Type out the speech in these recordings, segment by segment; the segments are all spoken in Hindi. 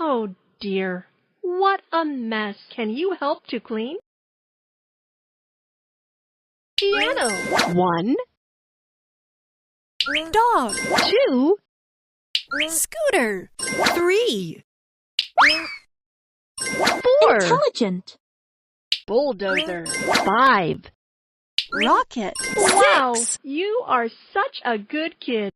Oh dear, what a mess. Can you help to clean? Piano. 1, Dog. 2, Scooter. 3. 4, Intelligent. bulldozer. 5. Rocket. Wow, 6. you are such a good kid.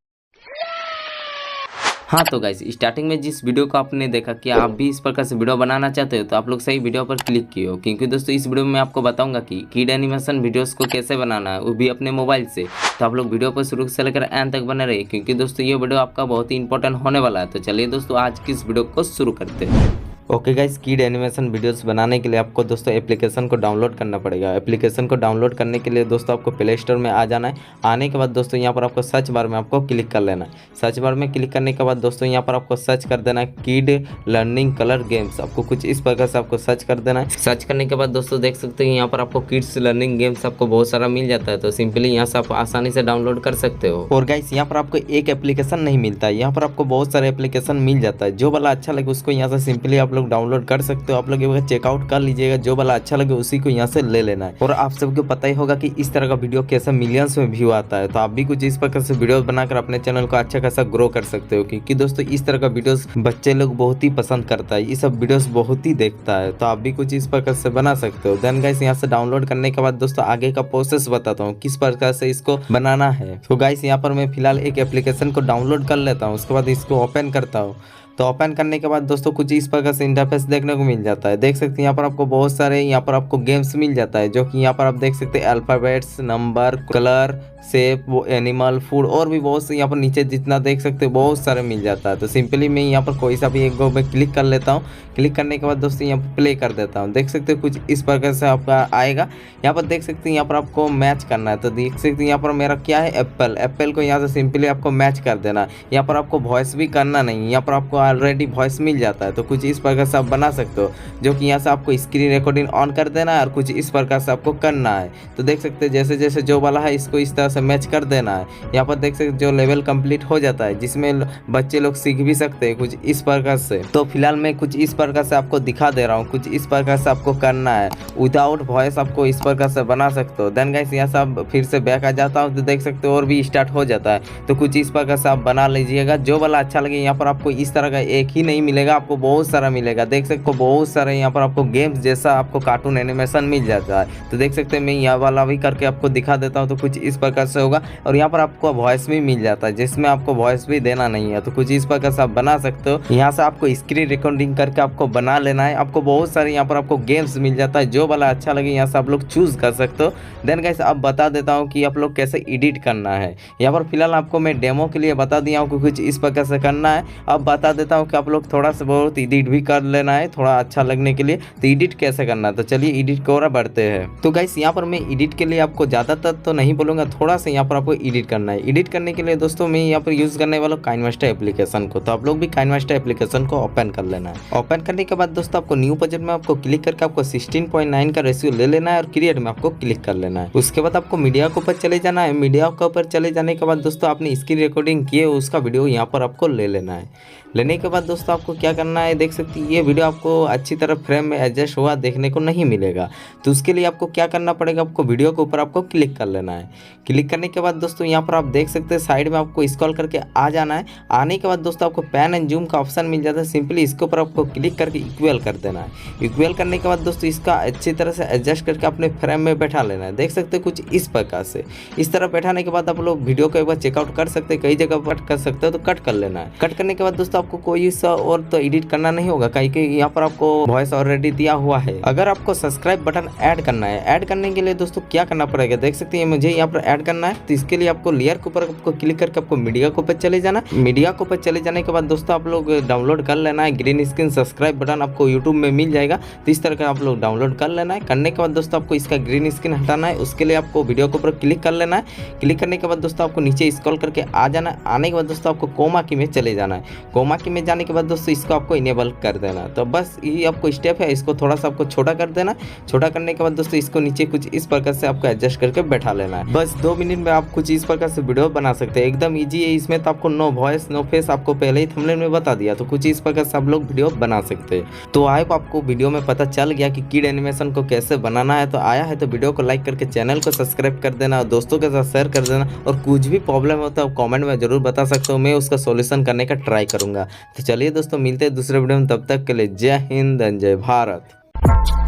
हाँ तो गाइस, स्टार्टिंग में जिस वीडियो को आपने देखा कि आप भी इस प्रकार से वीडियो बनाना चाहते हो तो आप लोग सही वीडियो पर क्लिक किए हो, क्योंकि दोस्तों इस वीडियो में मैं आपको बताऊंगा कि किड एनिमेशन वीडियोस को कैसे बनाना है, वो भी अपने मोबाइल से। तो आप लोग वीडियो पर शुरू से लेकर एंड तक बने रहिए, क्योंकि दोस्तों ये वीडियो आपका बहुत ही इंपॉर्टेंट होने वाला है। तो चलिए दोस्तों आज की इस वीडियो को शुरू करते हैं। Okay guys, kid animation videos बनाने के लिए आपको दोस्तों एप्लीकेशन को डाउनलोड करना पड़ेगा। एप्लीकेशन को डाउनलोड करने के लिए दोस्तों आपको प्ले स्टोर में आ जाना है। आने के बाद दोस्तों यहाँ पर आपको सर्च बार में आपको क्लिक कर लेना है। सर्च बार में क्लिक करने के बाद दोस्तों यहाँ पर आपको सर्च कर देना है किड लर्निंग कलर गेम्स। आपको कुछ इस प्रकार से आपको सर्च कर देना है। सर्च करने के बाद दोस्तों देख सकते हैं यहाँ पर आपको किड्स लर्निंग गेम्स आपको बहुत सारा मिल जाता है। तो सिंपली यहाँ से आप आसानी से डाउनलोड कर सकते हो। और गाइस यहाँ पर आपको एक एप्लीकेशन नहीं मिलता है, यहाँ पर आपको बहुत सारे एप्लीकेशन मिल जाता है। जो वाला अच्छा लगे उसको यहाँ से सिंपली आप लोग डाउनलोड कर सकते हो। आप लोग एक बार चेकआउट कर लीजिएगा, जो वाला अच्छा लगे उसी को यहाँ से ले लेना है। और आप सबको पता ही होगा कि इस तरह का वीडियो कैसे मिलियंस में व्यू आता है। तो आप भी कुछ इस प्रकार से वीडियो बनाकर अपने चैनल को अच्छा खासा ग्रो कर सकते हो, क्योंकि दोस्तों इस तरह का वीडियोस बच्चे लोग बहुत ही पसंद करता है, ये सब वीडियोस बहुत ही देखता है। तो आप भी कुछ इस प्रकार से बना सकते हो। देन गाइस यहाँ से डाउनलोड करने के बाद दोस्तों आगे का प्रोसेस बताता हूँ किस प्रकार से इसको बनाना है। तो गाइस यहाँ पर मैं फिलहाल एक एप्लीकेशन को डाउनलोड कर लेता हूँ, उसके बाद इसको ओपन करता हूँ। तो ओपन करने के बाद दोस्तों कुछ इस प्रकार से इंटरफेस देखने को मिल जाता है। देख सकते हैं यहाँ पर आपको बहुत सारे यहाँ पर आपको गेम्स मिल जाता है, जो कि यहाँ पर आप देख सकते हैं अल्फाबेट्स, नंबर, कलर, शेप, वो एनिमल, फूड और भी बहुत से यहाँ पर नीचे जितना देख सकते हैं बहुत सारे मिल जाता है। तो सिंपली मैं यहाँ पर कोई सा भी एक गो में क्लिक कर लेता हूँ। क्लिक करने के बाद दोस्तों यहाँ पर प्ले कर देता हूँ। देख सकते हैं कुछ इस प्रकार से आपका आएगा। यहाँ पर देख सकते हैं यहाँ पर आपको मैच करना है। तो देख सकते हैं यहाँ पर मेरा क्या है, एप्पल। एप्पल को यहाँ से सिंपली आपको मैच कर देना है। यहाँ पर आपको वॉइस भी करना नहीं, यहाँ पर आपको ऑलरेडी वॉइस मिल जाता है। तो कुछ इस प्रकार से आप बना सकते हो, जो कि यहाँ से आपको स्क्रीन रिकॉर्डिंग ऑन कर देना है और कुछ इस प्रकार से आपको करना है। तो देख सकते हैं जैसे जैसे जो वाला है इसको इस तरह से मैच कर देना है। यहाँ पर देख सकते जो लेवल कंप्लीट हो जाता है, जिसमें बच्चे लोग सीख भी सकते हैं कुछ इस प्रकार से। तो फिलहाल मैं कुछ इस प्रकार से आपको दिखा दे रहा हूँ, कुछ इस प्रकार से आपको करना है। विदाउट वॉइस आपको इस प्रकार से बना सकते हो। देन गाइस यहाँ से आप फिर से बैक आ जाता हूँ तो देख सकते हो और भी स्टार्ट हो जाता है। तो कुछ इस प्रकार से आप बना लीजिएगा, जो वाला अच्छा लगे। यहाँ पर आपको इस तरह का एक ही नहीं मिलेगा, आपको बहुत सारा मिलेगा। देख सकते हो बहुत सारे यहाँ पर आपको गेम्स जैसा आपको कार्टून एनिमेशन मिल जाता है। तो देख सकते हैं मैं यहाँ वाला भी करके आपको दिखा देता हूँ। तो कुछ इस प्रकार से होगा और यहाँ पर आपको वॉइस भी मिल जाता है, जिसमें आपको वॉइस भी देना नहीं है। तो कुछ इस प्रकार से आप बना सकते हो। यहाँ से आपको स्क्रीन रिकॉर्डिंग करके आपको बना लेना है। आपको बहुत सारे यहाँ पर आपको गेम्स मिल जाता है, जो वाला अच्छा लगे यहाँ से आप लोग चूज कर सकते हो। देन गाइस अब बता देता हूँ कि आप लोग कैसे एडिट करना है। यहाँ पर फिलहाल आपको मैं डेमो के लिए बता दिया हूँ कि कुछ इस प्रकार से करना है। अब बता देता हूँ कि आप लोग थोड़ा सा बहुत एडिट भी कर लेना है, थोड़ा अच्छा लगने के लिए। तो एडिट कैसे करना है, तो चलिए एडिट को और बढ़ते हैं। तो गाइस यहाँ पर मैं एडिट के लिए आपको ज़्यादातर तो नहीं बोलूँगा, थोड़ा सा यहाँ पर आपको एडिट करना है। एडिट करने के लिए दोस्तों मैं यहाँ पर यूज़ करने वाला काइनमास्टर एप्लीकेशन को। तो आप लोग भी काइनमास्टर एप्लीकेशन को ओपन कर लेना है। ओपन करने के बाद दोस्तों आपको न्यू प्रोजेक्ट में आपको क्लिक करके आपको 16:9 का रेशियो ले लेना है और क्रिएट में आपको क्लिक कर लेना है। उसके बाद आपको मीडिया के ऊपर चले जाना है। मीडिया के ऊपर चले जाने के बाद दोस्तों आपने स्क्रीन रिकॉर्डिंग किए उसका वीडियो यहाँ पर आपको ले लेना है। लेने के बाद दोस्तों आपको क्या करना है, देख सकते हैं ये वीडियो आपको अच्छी तरह फ्रेम में एडजस्ट हुआ देखने को नहीं मिलेगा। तो उसके लिए आपको क्या करना पड़ेगा, आपको वीडियो के ऊपर आपको क्लिक कर लेना है। क्लिक करने के बाद दोस्तों यहाँ पर आप देख सकते हैं साइड में आपको स्क्रॉल करके आ जाना है। आने के बाद दोस्तों आपको पैन एंड जूम का ऑप्शन मिल जाता है। सिंपली इसके ऊपर आपको क्लिक करके इक्वल कर देना है। इक्वल करने के बाद दोस्तों इसका अच्छी तरह से एडजस्ट करके अपने फ्रेम में बैठा लेना है। देख सकते हैं कुछ इस प्रकार से। इस तरह बैठाने के बाद आप लोग वीडियो को एक बार चेकआउट कर सकते हैं, कई जगह कट कर सकते हो तो कट कर लेना है। कट करने के बाद दोस्तों आपको कोई सा और तो एडिट करना नहीं होगा, कहीं कि यहाँ पर आपको वॉइस ऑलरेडी दिया हुआ है। अगर आपको सब्सक्राइब बटन ऐड करना है, ऐड करने के लिए दोस्तों क्या करना पड़ेगा, देख सकते हैं मुझे यहाँ पर ऐड करना है। तो इसके लिए आपको लेयर के ऊपर आपको क्लिक करके आपको मीडिया के ऊपर चले जाना। मीडिया के ऊपर चले जाने के बाद दोस्तों आप लोग डाउनलोड कर लेना है। ग्रीन स्क्रीन सब्सक्राइब बटन आपको यूट्यूब में मिल जाएगा। तो इस तरह का आप लोग डाउनलोड कर लेना है। करने के बाद दोस्तों आपको इसका ग्रीन स्क्रीन हटाना है। उसके लिए आपको वीडियो के ऊपर क्लिक कर लेना है। क्लिक करने के बाद दोस्तों आपको नीचे स्क्रॉल करके आ जाना है। आने के बाद दोस्तों आपको कोमा की में चले जाना है। कोमा क्रोमा की में जाने के बाद दोस्तों इसको आपको इनेबल कर देना। तो बस यही आपको स्टेप है, इसको थोड़ा सा आपको छोटा कर देना। छोटा करने के बाद दोस्तों इसको नीचे कुछ इस प्रकार से आपको एडजस्ट करके बैठा लेना है। बस 2 मिनट में आप कुछ इस प्रकार से वीडियो बना सकते हैं, एकदम ईजी है। इसमें तो आपको नो वॉइस नो फेस आपको पहले ही थंबनेल में बता दिया, तो कुछ इस प्रकार से आप लोग वीडियो बना सकते हैं। तो आई होप आपको वीडियो में पता चल गया कि किड एनिमेशन को कैसे बनाना है। तो आया है तो वीडियो को लाइक करके चैनल को सब्सक्राइब कर देना और दोस्तों के साथ शेयर कर देना। और कुछ भी प्रॉब्लम होता है कमेंट में जरूर बता सकते हो, मैं उसका सॉल्यूशन करने का ट्राई करूंगा। तो चलिए दोस्तों मिलते हैं दूसरे वीडियो में, तब तक के लिए जय हिंद जय भारत।